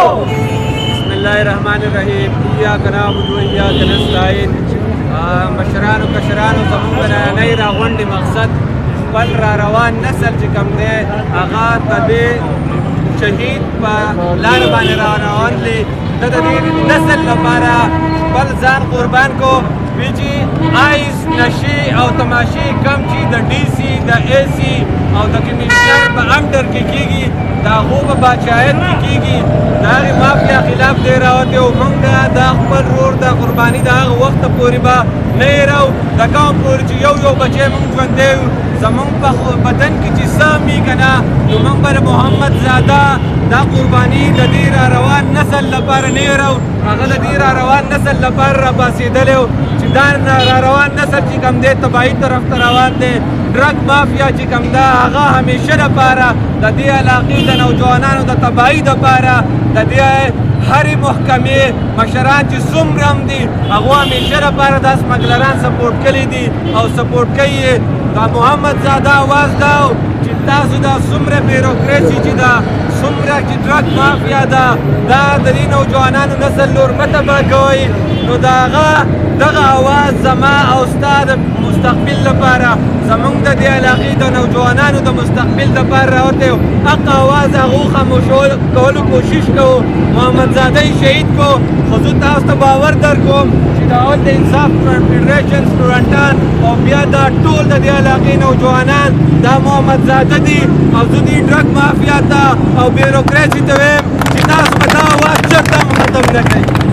بسم الله الرحمن الرحیم. ایاک نعبد و ایاک نستعین. مشرانو کشرانو زموږ د نننۍ راغونډې مقصد خپل را روان نسل چې کوم دی هغه د دې شهید په لاره باندې را روان دی. د دې نسل لپاره خپل ځان قربان کو. ویجی آیس نشي او تماشي کم چې د ډي سي د اے سي او د کمیشنر په انډر کې کیږي د هغو په بادشاهیت کې کیږي د هغې مافیا خلاف دی راوتی او موږ د خپل رور د قرباني د هغه وخته پورې به نه هېرو د کوم پورې چې یو بچی موږ ژوندی یو زموږ په بدن کې چې څه مي که نه نو موږ به د محمد زاده دا قرباني د دې را روان نسل لپاره نه هېرو. هغه د دې را روان نسل لپاره را پاڅېدلی و چې دا را روان نسل چې کوم دی تباهي طرف ته روان دی. ډرګ مافیا چې کوم ده هغه همیشه لپاره د دې علاقې د نوجوانانو د تباهي دپاره د دې هرې محکمې مشران چې څومره هم دي هغو همیشه لپاره دا سمګلران سپورټ کړي دي او سپورټ کوي یې. دا محمد زاده اواز دا چې تاسو دا څومره بیروکراسي چې ده څومره چې ډرګ مافیا ده دا د دې نوجوانانو نسل نور مه تباه کوئ. نو د هغه دغه اواز زما او ستا د مستقبل لپاره زموږ د دې علاقې د نوجوانانو د مستقبل لپاره راوتی و. حق اواز هغو خاموشولو کوشش کوو. محمد زاده یې شهید کو خو زه تاسو ته باور در کوم چې د اول د انصاف فیډریشن سټوډنټان او بیا دا ټول د دې علاقې نوجوانان دا محمد زاده دي او زه دې ډرګ مافیا ته او بیروکراسي ته ویم چې تاسو به دا اواز چېرته هم ختم نه کوئ.